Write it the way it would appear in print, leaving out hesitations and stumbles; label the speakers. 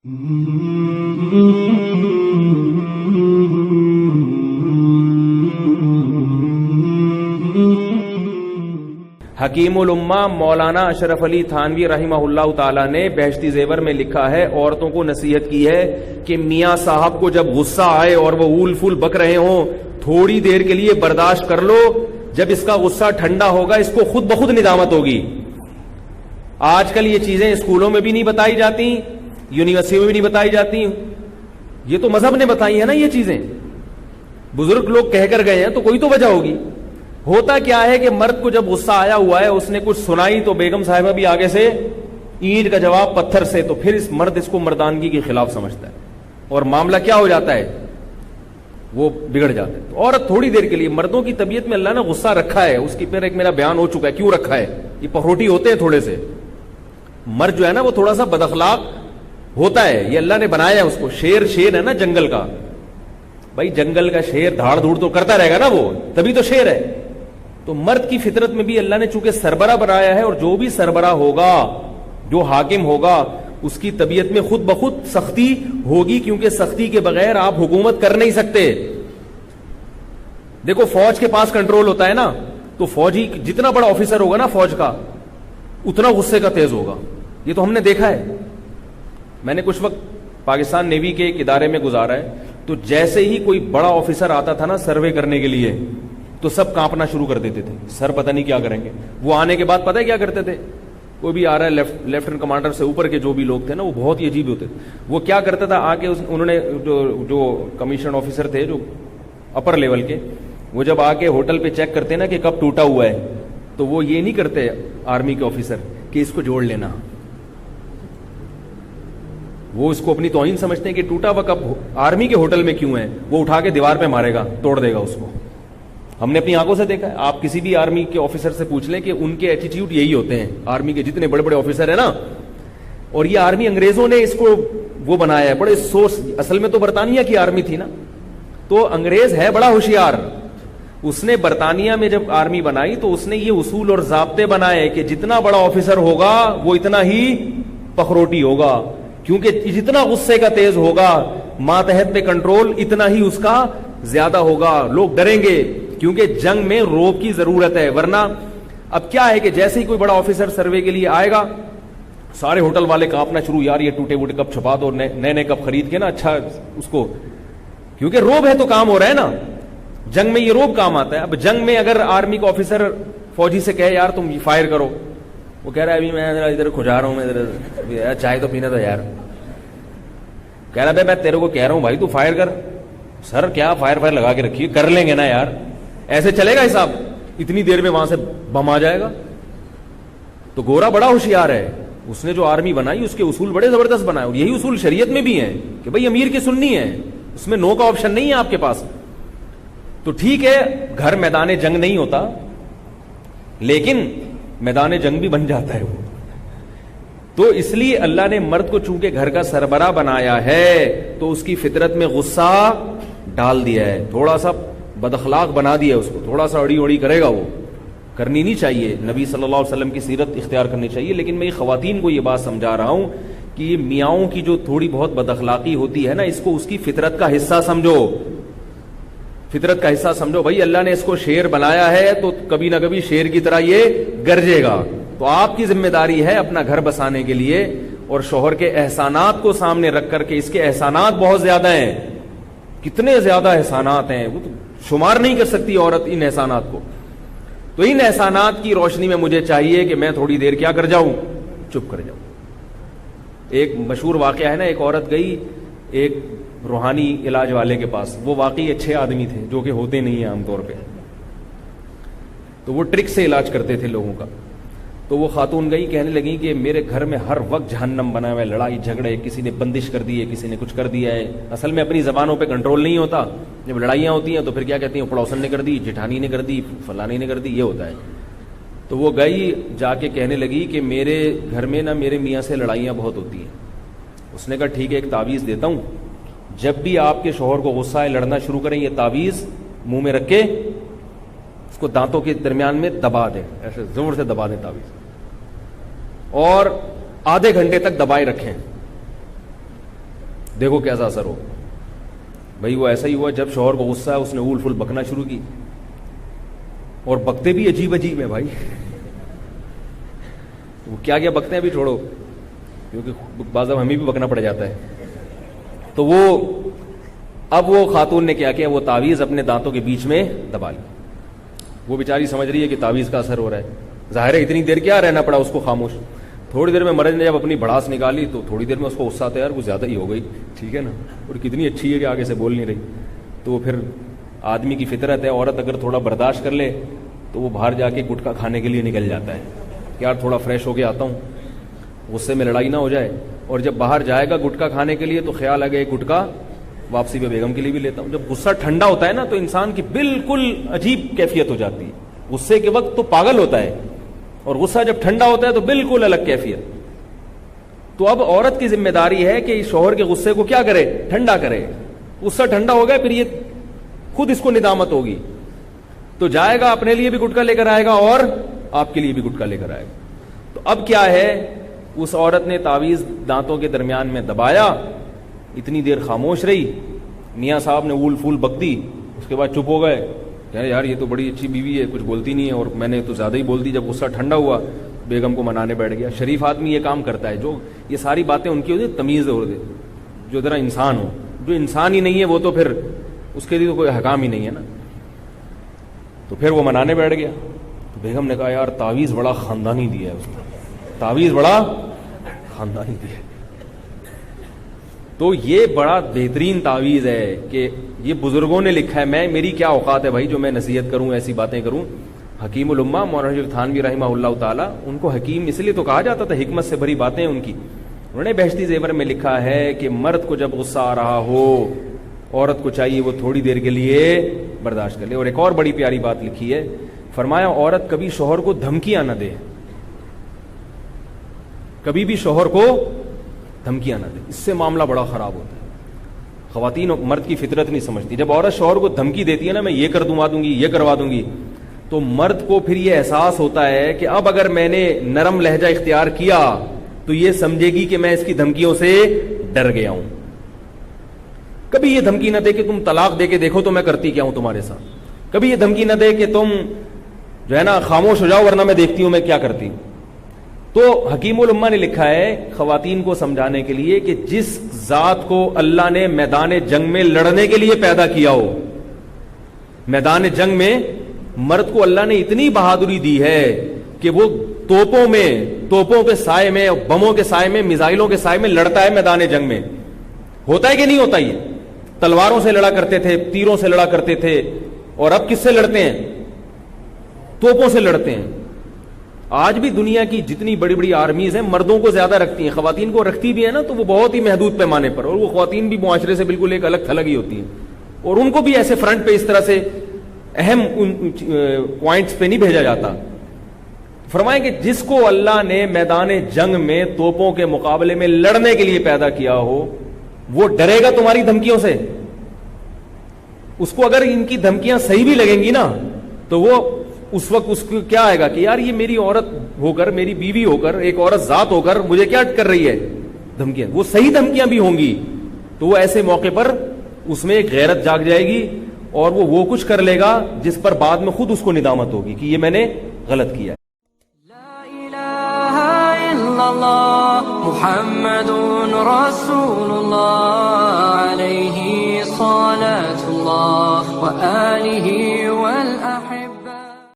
Speaker 1: حکیم الامہ مولانا اشرف علی تھانوی رحمہ اللہ تعالی نے بہشتی زیور میں لکھا ہے، عورتوں کو نصیحت کی ہے کہ میاں صاحب کو جب غصہ آئے اور وہ اول فول بک رہے ہوں، تھوڑی دیر کے لیے برداشت کر لو، جب اس کا غصہ ٹھنڈا ہوگا اس کو خود بخود ندامت ہوگی۔ آج کل یہ چیزیں اسکولوں میں بھی نہیں بتائی جاتی، یونیورسٹیوں میں بھی نہیں بتائی جاتی، یہ تو مذہب نے بتائی ہے نا یہ چیزیں، بزرگ لوگ کہہ کر گئے ہیں تو کوئی تو وجہ ہوگی۔ ہوتا کیا ہے کہ مرد کو جب غصہ آیا ہوا ہے، اس نے کچھ سنائی تو بیگم صاحبہ بھی آگے سے اینٹ کا جواب پتھر سے، تو پھر اس کو مردانگی کے خلاف سمجھتا ہے اور معاملہ کیا ہو جاتا ہے، وہ بگڑ جاتا ہے۔ تو عورت تھوڑی دیر کے لیے، مردوں کی طبیعت میں اللہ نے غصہ رکھا ہے، اس کی پھر ایک میرا بیان ہو چکا ہے کیوں رکھا ہے، یہ پخروٹی ہوتے ہیں تھوڑے سے، مرد جو ہے نا وہ تھوڑا سا بد اخلاق ہوتا ہے، یہ اللہ نے بنایا ہے اس کو۔ شیر ہے نا جنگل کا، بھائی جنگل کا شیر دھاڑ دھوڑ تو کرتا رہے گا نا، وہ تبھی تو شیر ہے۔ تو مرد کی فطرت میں بھی اللہ نے چونکہ سربراہ بنایا ہے، اور جو بھی سربراہ ہوگا، جو حاکم ہوگا، اس کی طبیعت میں خود بخود سختی ہوگی، کیونکہ سختی کے بغیر آپ حکومت کر نہیں سکتے۔ دیکھو فوج کے پاس کنٹرول ہوتا ہے نا، تو فوجی جتنا بڑا آفیسر ہوگا نا فوج کا، اتنا غصے کا تیز ہوگا، یہ تو ہم نے دیکھا ہے۔ میں نے کچھ وقت پاکستان نیوی کے ایک ادارے میں گزارا ہے، تو جیسے ہی کوئی بڑا آفیسر آتا تھا نا سروے کرنے کے لیے، تو سب کانپنا شروع کر دیتے تھے، سر پتہ نہیں کیا کریں گے۔ وہ آنے کے بعد پتہ ہے کیا کرتے تھے، کوئی بھی آ رہا ہے لیفٹنٹ کمانڈر سے اوپر کے جو بھی لوگ تھے نا، وہ بہت ہی عجیب ہوتے تھے۔ وہ کیا کرتا تھا، آ کے انہوں نے جو کمیشن آفیسر تھے جو اپر لیول کے، وہ جب آ کے ہوٹل پہ چیک کرتے نا کہ کب ٹوٹا ہوا ہے، تو وہ یہ نہیں کرتے آرمی کے آفیسر کہ اس کو جوڑ لینا، وہ اس کو اپنی توہین سمجھتے ہیں کہ ٹوٹا ہوا کب آرمی کے ہوٹل میں کیوں ہے، وہ اٹھا کے دیوار پہ مارے گا، توڑ دے گا اس کو۔ ہم نے اپنی آنکھوں سے دیکھا ہے، آپ کسی بھی آرمی کے آفیسر سے پوچھ لیں کہ ان کے ایٹیٹیوڈ یہی ہوتے ہیں، آرمی کے جتنے بڑے بڑے آفیسر ہیں نا۔ اور یہ آرمی انگریزوں نے اس کو وہ بنایا ہے، بڑے سورس، اصل میں تو برطانیہ کی آرمی تھی نا، تو انگریز ہے بڑا ہوشیار، اس نے برطانیہ میں جب آرمی بنائی تو اس نے یہ اصول اور ضابطے بنائے کہ جتنا بڑا آفیسر ہوگا وہ اتنا ہی پخروٹی ہوگا، کیونکہ جتنا غصے کا تیز ہوگا، ماتحت پہ کنٹرول اتنا ہی اس کا زیادہ ہوگا، لوگ ڈریں گے، کیونکہ جنگ میں روب کی ضرورت ہے۔ ورنہ اب کیا ہے کہ جیسے ہی کوئی بڑا آفیسر سروے کے لیے آئے گا، سارے ہوٹل والے کانپنا شروع، یار یہ ٹوٹے ووٹے کب چھپا دو، نئے نئے کب خرید کے نا اچھا اس کو، کیونکہ روب ہے تو کام ہو رہا ہے نا، جنگ میں یہ روب کام آتا ہے۔ اب جنگ میں اگر آرمی کا آفیسر فوجی سے کہے یار تم فائر کرو، وہ کہہ رہا ہے ابھی میں ادھر کھجا رہا ہوں، میں ادھر چائے تو پینا تھا یار، کہہ رہا میں تیرے کو کہہ رہا ہوں بھائی تو فائر کر، سر کیا فائر لگا کے رکھیے، کر لیں گے نا یار، ایسے چلے گا حساب، اتنی دیر میں وہاں سے بم آ جائے گا۔ تو گورا بڑا ہوشیار ہے، اس نے جو آرمی بنائی اس کے اصول بڑے زبردست بنائے، اور یہی اصول شریعت میں بھی ہیں کہ بھائی امیر کی سننی ہے، اس میں نو کا آپشن نہیں ہے آپ کے پاس۔ تو ٹھیک ہے گھر میدان جنگ نہیں ہوتا، لیکن میدان جنگ بھی بن جاتا ہے وہ۔ تو اس لیے اللہ نے مرد کو چونکہ گھر کا سربراہ بنایا ہے تو اس کی فطرت میں غصہ ڈال دیا ہے، تھوڑا سا بد اخلاق بنا دیا اس کو، تھوڑا سا اڑی اڑی کرے گا، وہ کرنی نہیں چاہیے، نبی صلی اللہ علیہ وسلم کی سیرت اختیار کرنی چاہیے۔ لیکن میں یہ خواتین کو یہ بات سمجھا رہا ہوں کہ یہ میاؤں کی جو تھوڑی بہت بد اخلاقی ہوتی ہے نا، اس کو اس کی فطرت کا حصہ سمجھو، فطرت کا حصہ سمجھو۔ بھائی اللہ نے اس کو شیر بنایا ہے تو کبھی نہ کبھی شیر کی طرح یہ گرجے گا، تو آپ کی ذمہ داری ہے اپنا گھر بسانے کے لیے اور شوہر کے احسانات کو سامنے رکھ کر کے، اس کے احسانات بہت زیادہ ہیں، کتنے زیادہ احسانات ہیں، وہ تو شمار نہیں کر سکتی عورت ان احسانات کو۔ تو ان احسانات کی روشنی میں مجھے چاہیے کہ میں تھوڑی دیر کیا کر جاؤں، چپ کر جاؤں۔ ایک مشہور واقعہ ہے نا، ایک عورت گئی ایک روحانی علاج والے کے پاس، وہ واقعی اچھے آدمی تھے جو کہ ہوتے نہیں ہیں عام طور پہ، تو وہ ٹرک سے علاج کرتے تھے لوگوں کا۔ تو وہ خاتون گئی، کہنے لگی کہ میرے گھر میں ہر وقت جہنم بنا ہوا ہے، لڑائی جھگڑے، کسی نے بندش کر دی ہے، کسی نے کچھ کر دیا ہے۔ اصل میں اپنی زبانوں پہ کنٹرول نہیں ہوتا، جب لڑائیاں ہوتی ہیں تو پھر کیا کہتی ہیں، پڑوسن نے کر دی، جٹھانی نے کر دی، فلانی نے کر دی، یہ ہوتا ہے۔ تو وہ گئی جا کے کہنے لگی کہ میرے گھر میں نا میرے میاں سے لڑائیاں بہت ہوتی ہیں۔ اس نے کہا ٹھیک ہے ایک تعویذ دیتا ہوں، جب بھی آپ کے شوہر کو غصہ ہے لڑنا شروع کریں، یہ تعویذ منہ میں رکھ کے اس کو دانتوں کے درمیان میں دبا دیں، ایسے زور سے دبا دیں تعویذ، اور آدھے گھنٹے تک دبائے رکھیں۔ دیکھو کیسا اثر ہو. بھائی وہ ایسا ہی ہوا, جب شوہر کو غصہ ہے اس نے اول فل بکنا شروع کی, اور بکتے بھی عجیب عجیب ہے بھائی. وہ کیا کیا بکتے ہیں ابھی چھوڑو, کیونکہ بعض اب ہمیں بھی بکنا پڑ جاتا ہے. تو اب وہ خاتون نے کیا کیا, وہ تعویذ اپنے دانتوں کے بیچ میں دبا لی. وہ بیچاری سمجھ رہی ہے کہ تعویذ کا اثر ہو رہا ہے. ظاہر ہے اتنی دیر کیا رہنا پڑا اس کو خاموش. تھوڑی دیر میں مرد نے جب اپنی بڑاس نکالی تو تھوڑی دیر میں اس کو غصہ آتا ہے, یار وہ زیادہ ہی ہو گئی, ٹھیک ہے نا, اور کتنی اچھی ہے کہ آگے سے بول نہیں رہی. تو پھر آدمی کی فطرت ہے, عورت اگر تھوڑا برداشت کر لے تو وہ باہر جا کے گٹکا کھانے کے لیے نکل جاتا ہے کہ یار تھوڑا فریش ہو کے آتا ہوں, غصے میں لڑائی نہ ہو جائے. اور جب باہر جائے گا گٹکا کھانے کے لیے تو خیال آ گیا ایک گٹکا واپسی پہ بیگم کے لیے بھی لیتا ہوں. جب غصہ ٹھنڈا ہوتا ہے نا تو انسان کی بالکل عجیب کیفیت ہو جاتی ہے. غصے کے وقت تو پاگل ہوتا ہے, اور غصہ جب ٹھنڈا ہوتا ہے تو بالکل الگ کیفیت. تو اب عورت کی ذمہ داری ہے کہ شوہر کے غصے کو کیا کرے, ٹھنڈا کرے. غصہ ٹھنڈا ہو گیا پھر یہ خود اس کو ندامت ہوگی, تو جائے گا اپنے لیے بھی گٹکا لے کر آئے گا اور آپ کے لیے بھی گٹکا لے کر آئے گا. تو اب کیا ہے, اس عورت نے تعویذ دانتوں کے درمیان میں دبایا, اتنی دیر خاموش رہی. میاں صاحب نے اول فول بک دی, اس کے بعد چپ ہو گئے. یار یہ تو بڑی اچھی بیوی ہے, کچھ بولتی نہیں ہے, اور میں نے تو زیادہ ہی بول دی. جب غصہ ٹھنڈا ہوا بیگم کو منانے بیٹھ گیا. شریف آدمی یہ کام کرتا ہے, جو یہ ساری باتیں ان کی ہوتی ہے تمیز ہوتی, جو ذرا انسان ہو. جو انسان ہی نہیں ہے وہ تو پھر اس کے لیے تو کوئی حکام ہی نہیں ہے نا. تو پھر وہ منانے بیٹھ گیا. تو بیگم نے کہا یار تعویذ بڑا خاندانی دیا ہے اس نے, تعویذ بڑا خاندانی دیا ہے. تو یہ بڑا بہترین تعویذ ہے کہ یہ بزرگوں نے لکھا ہے. میری کیا اوقات ہے بھائی جو میں نصیحت کروں, ایسی باتیں کروں. حکیم الامہ مولانا تھانوی رحمہ اللہ تعالیٰ, ان کو حکیم اس لیے تو کہا جاتا تھا, حکمت سے بھری باتیں ان کی. انہوں نے بہشتی زیور میں لکھا ہے کہ مرد کو جب غصہ آ رہا ہو, عورت کو چاہیے وہ تھوڑی دیر کے لیے برداشت کر لے. اور ایک اور بڑی پیاری بات لکھی ہے, فرمایا عورت کبھی شوہر کو دھمکیاں نہ دے, کبھی بھی شوہر کو دھمکیاں نہ دے, اس سے معاملہ بڑا خراب ہوتا ہے. خواتین مرد کی فطرت نہیں سمجھتی. جب عورت شوہر کو دھمکی دیتی ہے نا, میں یہ کر دوں گی, یہ کروا دوں گی, تو مرد کو پھر یہ احساس ہوتا ہے کہ اب اگر میں نے نرم لہجہ اختیار کیا تو یہ سمجھے گی کہ میں اس کی دھمکیوں سے ڈر گیا ہوں. کبھی یہ دھمکی نہ دے کہ تم طلاق دے کے دیکھو تو میں کرتی کیا ہوں تمہارے ساتھ. کبھی یہ دھمکی نہ دے کہ تم جو ہے نا خاموش ہو جاؤ ورنہ میں دیکھتی ہوں میں کیا کرتی ہوں. تو حکیم الامہ نے لکھا ہے خواتین کو سمجھانے کے لیے کہ جس ذات کو اللہ نے میدان جنگ میں لڑنے کے لیے پیدا کیا ہو, میدان جنگ میں مرد کو اللہ نے اتنی بہادری دی ہے کہ وہ توپوں کے سائے میں, بموں کے سائے میں, میزائلوں کے سائے میں لڑتا ہے میدان جنگ میں. ہوتا ہے کہ نہیں ہوتا؟ یہ تلواروں سے لڑا کرتے تھے, تیروں سے لڑا کرتے تھے, اور اب کس سے لڑتے ہیں؟ توپوں سے لڑتے ہیں. آج بھی دنیا کی جتنی بڑی بڑی آرمیز ہیں مردوں کو زیادہ رکھتی ہیں, خواتین کو رکھتی بھی ہے نا تو وہ بہت ہی محدود پیمانے پر, اور وہ خواتین بھی معاشرے سے بالکل ایک الگ تھلگ ہی ہوتی ہیں, اور ان کو بھی ایسے فرنٹ پہ اس طرح سے اہم پوائنٹس پہ نہیں بھیجا جاتا. فرمائیں کہ جس کو اللہ نے میدان جنگ میں توپوں کے مقابلے میں لڑنے کے لیے پیدا کیا ہو وہ ڈرے گا تمہاری دھمکیوں سے. اس کو اگر ان کی دھمکیاں صحیح بھی لگیں گی نا تو وہ اس وقت اس کو کیا آئے گا کہ یار یہ میری عورت ہو کر, میری بیوی ہو کر, ایک عورت ذات ہو کر مجھے کیا کر رہی ہے دھمکیاں. وہ صحیح دھمکیاں بھی ہوں گی تو وہ ایسے موقع پر اس میں ایک غیرت جاگ جائے گی, اور وہ کچھ کر لے گا جس پر بعد میں خود اس کو ندامت ہوگی کہ یہ میں نے غلط کیا.
Speaker 2: محمد رسول اللہ علیہ صلاة اللہ وآلہ والأحب